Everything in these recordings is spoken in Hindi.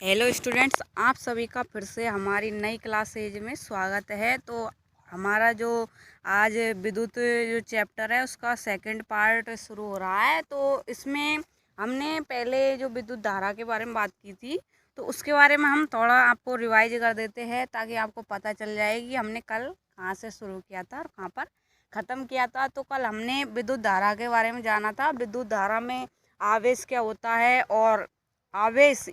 हेलो स्टूडेंट्स, आप सभी का फिर से हमारी नई क्लासेज में स्वागत है। तो हमारा जो आज विद्युत जो चैप्टर है उसका सेकंड पार्ट शुरू हो रहा है। तो इसमें हमने पहले जो विद्युत धारा के बारे में बात की थी, तो उसके बारे में हम थोड़ा आपको रिवाइज कर देते हैं ताकि आपको पता चल जाए कि हमने कल कहाँ से शुरू किया था और कहाँ पर ख़त्म किया था। तो कल हमने विद्युत धारा के बारे में जाना था। विद्युत धारा में आवेश क्या होता है और आवेश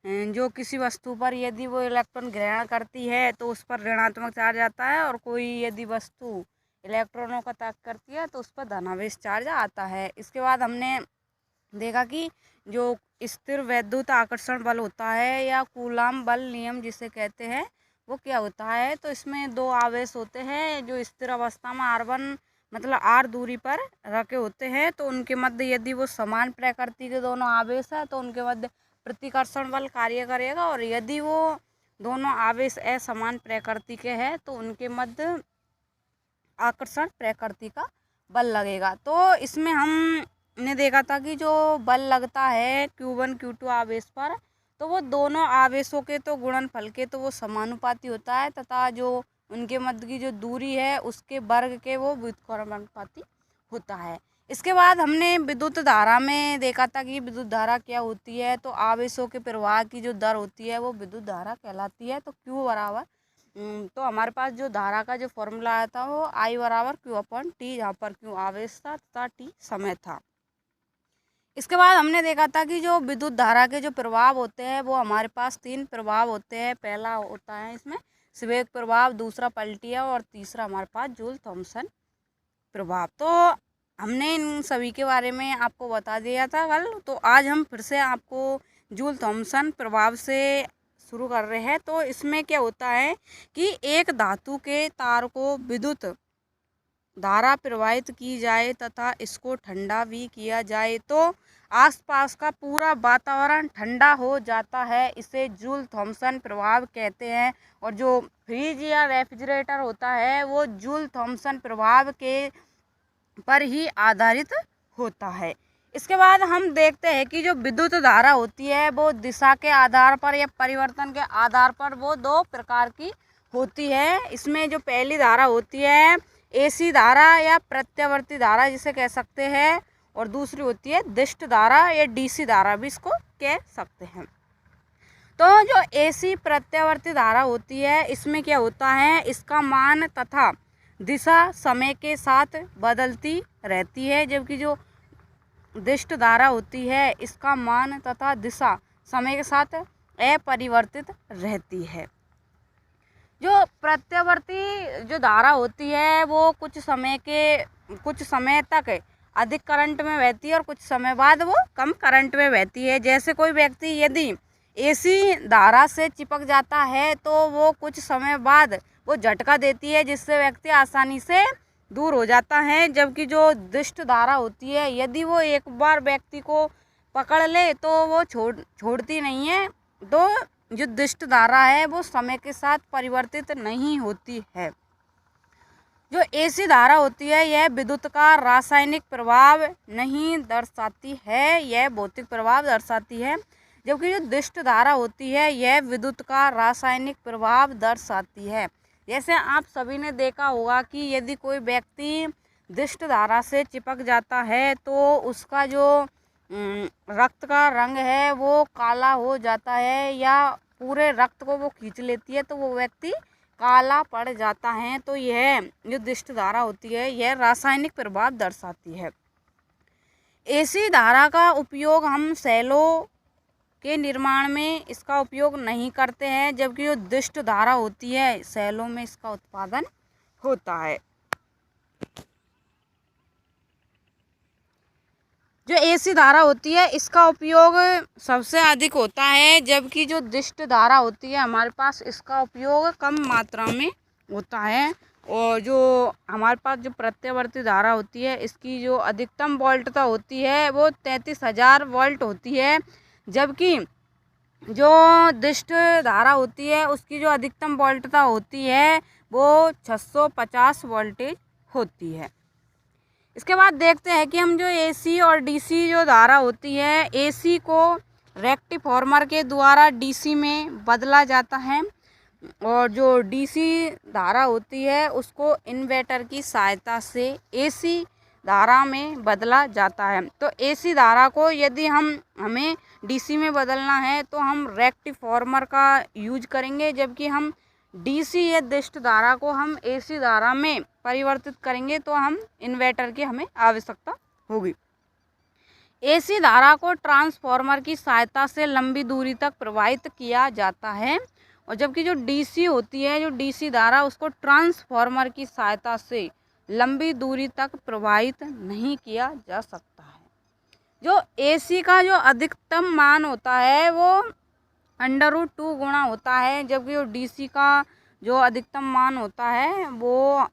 जो किसी वस्तु पर यदि वो इलेक्ट्रॉन ग्रहण करती है तो उस पर ऋणात्मक चार्ज आता है, और कोई यदि वस्तु इलेक्ट्रॉनों का त्याग करती है तो उस पर धनावेश चार्ज आता है। इसके बाद हमने देखा कि जो स्थिर वैद्युत आकर्षण बल होता है या कूलाम बल नियम जिसे कहते हैं, वो क्या होता है। तो इसमें दो आवेश होते हैं जो स्थिर अवस्था में R1 मतलब R दूरी पर रखे होते हैं। तो उनके मध्य यदि वो समान प्रकृति के दोनों आवेश है तो उनके मध्य प्रतिकर्षण बल कार्य करेगा, और यदि वो दोनों आवेश असमान प्रकृति के हैं तो उनके मध्य आकर्षण प्रकृति का बल लगेगा। तो इसमें हमने देखा था कि जो बल लगता है Q1 Q2 आवेश पर, तो वो दोनों आवेशों के तो गुणनफल के तो वो समानुपाती होता है, तथा जो उनके मध्य की जो दूरी है उसके वर्ग के वो व्युत्क्रमानुपाती होता है। इसके बाद हमने विद्युत धारा में देखा था कि विद्युत धारा क्या होती है। तो आवेशों के प्रवाह की जो दर होती है वो विद्युत धारा कहलाती है। तो Q बराबर तो हमारे पास जो धारा का जो फॉर्मूला आया था वो I बराबर Q/T, जहाँ पर Q आवेश था तथा T समय था। इसके बाद हमने देखा था कि जो विद्युत धारा के जो प्रभाव होते हैं वो हमारे पास तीन प्रभाव होते हैं। पहला होता है इसमें संवेग प्रभाव, दूसरा पलटिया, और तीसरा हमारे पास जूल थॉमसन प्रभाव। तो हमने इन सभी के बारे में आपको बता दिया था कल। तो आज हम फिर से आपको जूल थॉमसन प्रभाव से शुरू कर रहे हैं। तो इसमें क्या होता है कि एक धातु के तार को विद्युत धारा प्रवाहित की जाए तथा इसको ठंडा भी किया जाए तो आसपास का पूरा वातावरण ठंडा हो जाता है। इसे जूल थॉमसन प्रभाव कहते हैं। और जो फ्रिज या रेफ्रिजरेटर होता है वो जूल थॉमसन प्रभाव के पर ही आधारित होता है। इसके बाद हम देखते हैं कि जो विद्युत धारा होती है वो दिशा के आधार पर या परिवर्तन के आधार पर वो दो प्रकार की होती है। इसमें जो पहली धारा होती है AC धारा या प्रत्यावर्ती धारा जिसे कह सकते हैं, और दूसरी होती है दिष्ट धारा या DC धारा भी इसको कह सकते हैं। तो जो AC प्रत्यावर्ती धारा होती है इसमें क्या होता है, इसका मान तथा दिशा समय के साथ बदलती रहती है, जबकि जो दिष्ट धारा होती है इसका मान तथा दिशा समय के साथ अपरिवर्तित रहती है। जो प्रत्यावर्ती जो धारा होती है वो कुछ समय तक अधिक करंट में बहती है और कुछ समय बाद वो कम करंट में बहती है। जैसे कोई व्यक्ति यदि AC धारा से चिपक जाता है तो वो कुछ समय बाद वो झटका देती है जिससे व्यक्ति आसानी से दूर हो जाता है। जबकि जो दिष्ट धारा होती है यदि वो एक बार व्यक्ति को पकड़ ले तो वो छोड़ती नहीं है। तो जो दिष्ट धारा है वो समय के साथ परिवर्तित नहीं होती है। जो AC धारा होती है यह विद्युत का रासायनिक प्रभाव नहीं दर्शाती है, यह भौतिक प्रभाव दर्शाती है। जबकि जो दिष्ट धारा होती है यह विद्युत का रासायनिक प्रभाव दर्शाती है। जैसे आप सभी ने देखा होगा कि यदि कोई व्यक्ति दिष्ट धारा से चिपक जाता है तो उसका जो रक्त का रंग है वो काला हो जाता है, या पूरे रक्त को वो खींच लेती है तो वो व्यक्ति काला पड़ जाता है। तो यह जो दिष्ट धारा होती है यह रासायनिक प्रभाव दर्शाती है। AC धारा का उपयोग हम सेलों के निर्माण में इसका उपयोग नहीं करते हैं, जबकि जो दिष्ट धारा होती है सेलों में इसका उत्पादन होता है। जो AC धारा होती है इसका उपयोग सबसे अधिक होता है, जबकि जो दिष्ट धारा होती है हमारे पास इसका उपयोग कम मात्रा में होता है। और जो हमारे पास जो प्रत्यावर्ती धारा होती है इसकी जो अधिकतम वोल्टता होती है वो 33,000 वोल्ट होती है, जबकि जो दिष्ट धारा होती है उसकी जो अधिकतम वोल्टता होती है वो 650 वोल्टेज होती है। इसके बाद देखते हैं कि हम जो AC और DC जो धारा होती है AC को रेक्टिफॉर्मर के द्वारा डीसी में बदला जाता है और जो डीसी धारा होती है उसको इन्वर्टर की सहायता से एसी धारा में बदला जाता है। तो एसी धारा को यदि हमें डीसी में बदलना है तो हम रेक्टिफॉर्मर का यूज करेंगे, जबकि हम डीसी या दिष्ट धारा को हम एसी धारा में परिवर्तित करेंगे तो हम इन्वर्टर की हमें आवश्यकता होगी। एसी धारा को ट्रांसफॉर्मर की सहायता से लंबी दूरी तक प्रवाहित किया जाता है और जबकि जो डीसी होती है, जो डीसी धारा, उसको ट्रांसफॉर्मर की सहायता से लंबी दूरी तक प्रवाहित नहीं किया जा सकता है। जो एसी का जो अधिकतम मान होता है वो √2 गुणा होता है, जबकि जो डीसी का जो अधिकतम मान होता है वो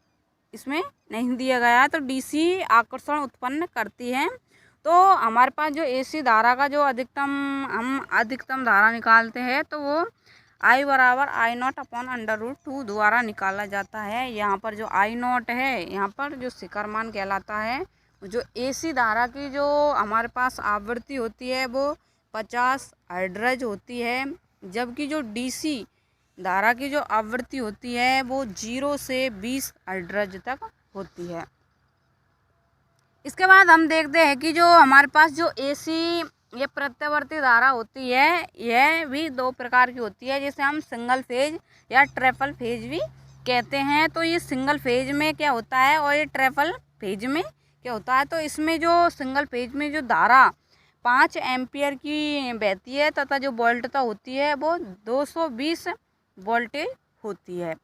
इसमें नहीं दिया गया है। तो डीसी आकर्षण उत्पन्न करती है। तो हमारे पास जो एसी धारा का जो अधिकतम धारा निकालते हैं तो वो I बराबर I0/√2 द्वारा निकाला जाता है। यहाँ पर जो I0 है, यहाँ पर जो शिखर मान कहलाता है। जो एसी धारा की जो हमारे पास आवृत्ति होती है वो 50 हर्ट्ज होती है, जबकि जो डीसी धारा की जो आवृत्ति होती है वो 0 से 20 हर्ट्ज तक होती है। इसके बाद हम देखते हैं कि जो हमारे पास जो एसी ये प्रत्यावर्ती धारा होती है यह भी दो प्रकार की होती है, जिसे हम सिंगल फेज या ट्रिपल फेज भी कहते हैं। तो ये सिंगल फेज में क्या होता है और ये ट्रिपल फेज में क्या होता है। तो इसमें जो सिंगल फेज में जो धारा 5 एम्पियर की बहती है तथा जो वोल्टता होती है वो 220 वोल्टेज होती है,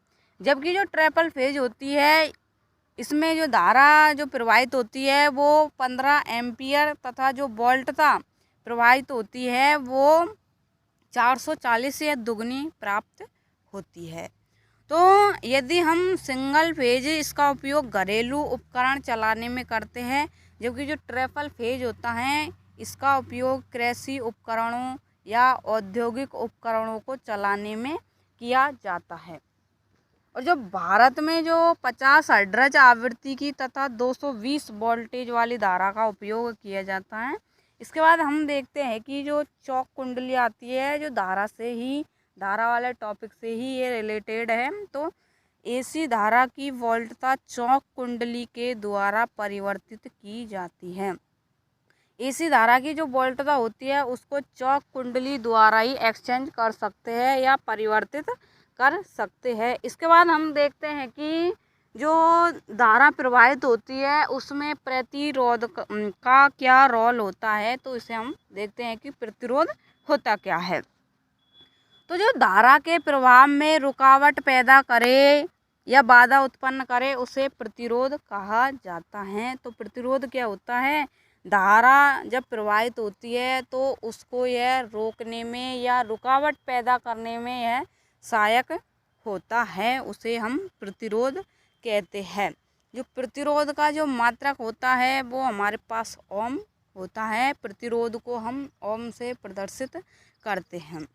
जबकि जो ट्रिपल फेज होती है इसमें जो धारा जो प्रवाहित होती है वो 15 एम्पियर तथा जो वोल्टता प्रवाहित होती है वो 440 या दुगनी प्राप्त होती है। तो यदि हम सिंगल फेज इसका उपयोग घरेलू उपकरण चलाने में करते हैं, जबकि जो ट्रिपल फेज होता है इसका उपयोग कृषि उपकरणों या औद्योगिक उपकरणों को चलाने में किया जाता है। और जो भारत में जो 50 हर्ट्ज आवृत्ति की तथा 220 वोल्टेज वाली धारा का उपयोग किया जाता है। इसके बाद हम देखते हैं कि जो चौक कुंडली आती है, जो धारा वाले टॉपिक से ही ये रिलेटेड है। तो एसी धारा की वोल्टता चौक कुंडली के द्वारा परिवर्तित की जाती है। एसी धारा की जो वोल्टता होती है उसको चौक कुंडली द्वारा ही एक्सचेंज कर सकते हैं या परिवर्तित कर सकते हैं। इसके बाद हम देखते हैं कि जो धारा प्रवाहित होती है उसमें प्रतिरोध का क्या रोल होता है। तो इसे हम देखते हैं कि प्रतिरोध होता क्या है। तो जो धारा के प्रवाह में रुकावट पैदा करे या बाधा उत्पन्न करे उसे प्रतिरोध कहा जाता है। तो प्रतिरोध क्या होता है, धारा जब प्रवाहित होती है तो उसको यह रोकने में या रुकावट पैदा करने में यह सहायक होता है, उसे हम प्रतिरोध कहते हैं। जो प्रतिरोध का जो मात्रक होता है वो हमारे पास ओम होता है। प्रतिरोध को हम ओम से प्रदर्शित करते हैं।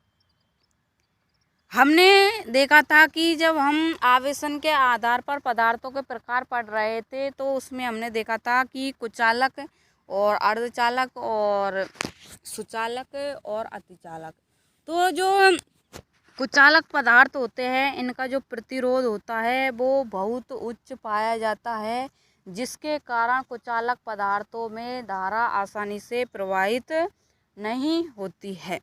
हमने देखा था कि जब हम आवेशन के आधार पर पदार्थों के प्रकार पढ़ रहे थे तो उसमें हमने देखा था कि कुचालक और अर्धचालक और सुचालक और अतिचालक। तो जो कुचालक पदार्थ होते हैं इनका जो प्रतिरोध होता है वो बहुत उच्च पाया जाता है, जिसके कारण कुचालक पदार्थों में धारा आसानी से प्रवाहित नहीं होती है।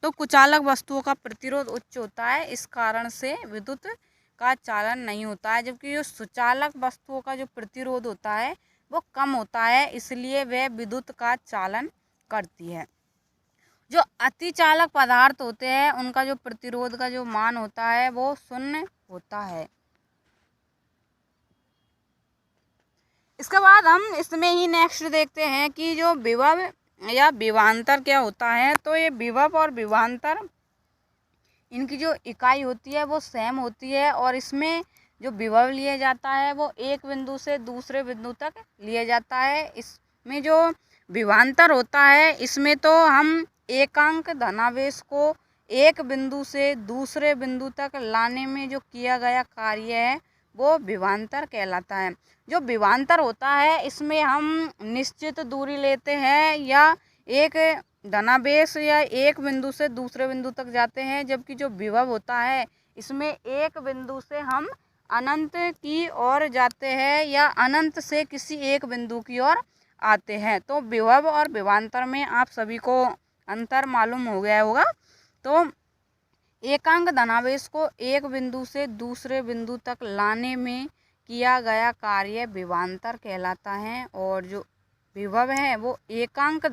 तो कुचालक वस्तुओं का प्रतिरोध उच्च होता है, इस कारण से विद्युत का चालन नहीं होता है, जबकि जो सुचालक वस्तुओं का जो प्रतिरोध होता है वो कम होता है, इसलिए वह विद्युत का चालन करती है। जो अतिचालक पदार्थ होते हैं उनका जो प्रतिरोध का जो मान होता है वो 0 होता है। इसके बाद हम इसमें ही नेक्स्ट देखते हैं कि जो विभव या विभवांतर क्या होता है। तो ये विभव और विभवांतर इनकी जो इकाई होती है वो सेम होती है और इसमें जो विभव लिया जाता है वो एक बिंदु से दूसरे बिंदु तक लिया जाता है। इसमें जो विभवांतर होता है इसमें तो हम एकांक धनावेश को एक बिंदु से दूसरे बिंदु तक लाने में जो किया गया कार्य है वो विभवांतर कहलाता है। जो विभवांतर होता है इसमें हम निश्चित दूरी लेते हैं या एक धनावेश या एक बिंदु से दूसरे बिंदु तक जाते हैं, जबकि जो विभव होता है इसमें एक बिंदु से हम अनंत की ओर जाते हैं या अनंत से किसी एक बिंदु की ओर आते हैं। तो विभव और विभवांतर में आप सभी को अंतर मालूम हो गया होगा। तो एकांक धनावेश को एक बिंदु से दूसरे बिंदु तक लाने में किया गया कार्य विभवांतर कहलाता है, और जो विभव है वो एकांक